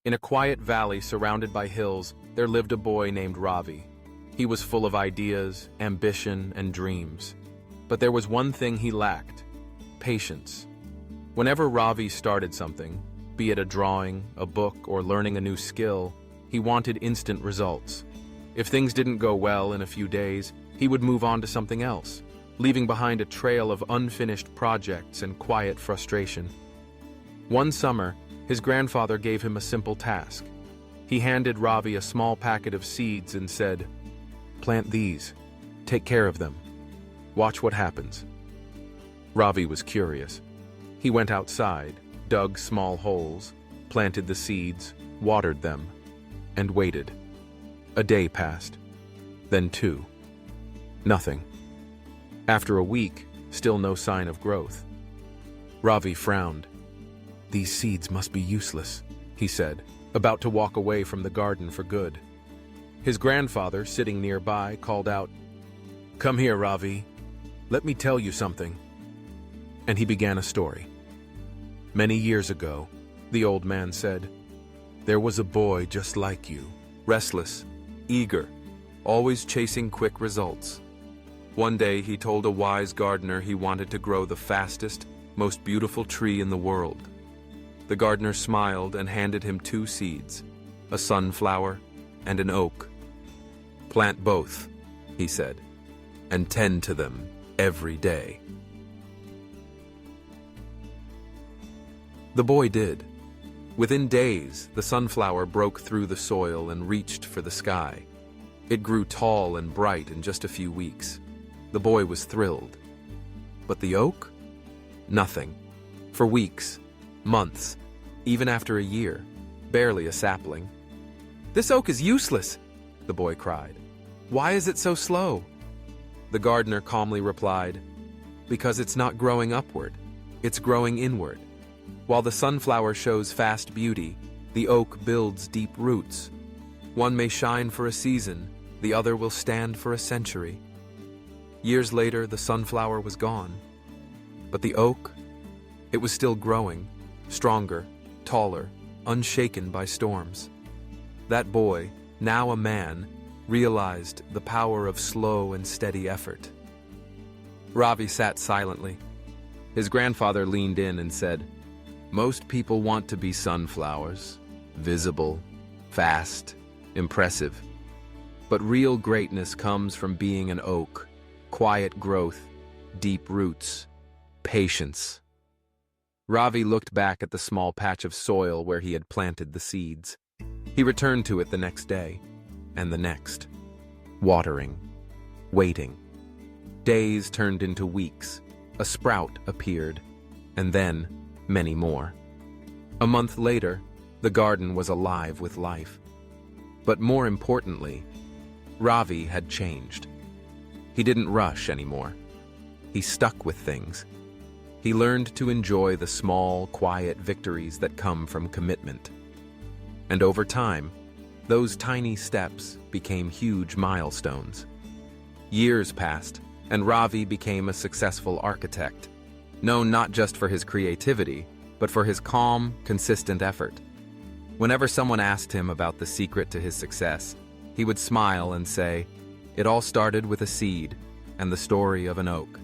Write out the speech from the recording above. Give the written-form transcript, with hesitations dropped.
In a quiet valley surrounded by hills, there lived a boy named Ravi. He was full of ideas, ambition, and dreams. But there was one thing he lacked: patience. Whenever Ravi started something, be it a drawing, a book, or learning a new skill, he wanted instant results. If things didn't go well in a few days, he would move on to something else, leaving behind a trail of unfinished projects and quiet frustration. One summer, his grandfather gave him a simple task. He handed Ravi a small packet of seeds and said, "Plant these. Take care of them. Watch what happens." Ravi was curious. He went outside, dug small holes, planted the seeds, watered them, and waited. A day passed, then two. Nothing. After a week, still no sign of growth. Ravi frowned. "These seeds must be useless," he said, about to walk away from the garden for good. His grandfather, sitting nearby, called out, "Come here, Ravi. Let me tell you something." And he began a story. "Many years ago," the old man said, "there was a boy just like you, restless, eager, always chasing quick results. One day he told a wise gardener he wanted to grow the fastest, most beautiful tree in the world. The gardener smiled and handed him two seeds, a sunflower and an oak. "Plant both," he said, "and tend to them every day." The boy did. Within days, the sunflower broke through the soil and reached for the sky. It grew tall and bright in just a few weeks. The boy was thrilled. But the oak? Nothing. For weeks, months, even after a year, barely a sapling. "This oak is useless," the boy cried. "Why is it so slow?" The gardener calmly replied, "Because it's not growing upward, it's growing inward. While the sunflower shows fast beauty, the oak builds deep roots. One may shine for a season, the other will stand for a century." Years later, the sunflower was gone. But the oak? It was still growing, stronger, taller, unshaken by storms. That boy, now a man, realized the power of slow and steady effort. Ravi sat silently. His grandfather leaned in and said, "Most people want to be sunflowers, visible, fast, impressive. But real greatness comes from being an oak, quiet growth, deep roots, patience." Ravi looked back at the small patch of soil where he had planted the seeds. He returned to it the next day, and the next, watering, waiting. Days turned into weeks. A sprout appeared, and then many more. A month later, the garden was alive with life. But more importantly, Ravi had changed. He didn't rush anymore. He stuck with things. He learned to enjoy the small, quiet victories that come from commitment. And over time, those tiny steps became huge milestones. Years passed, and Ravi became a successful architect, known not just for his creativity, but for his calm, consistent effort. Whenever someone asked him about the secret to his success, he would smile and say, "It all started with a seed and the story of an oak."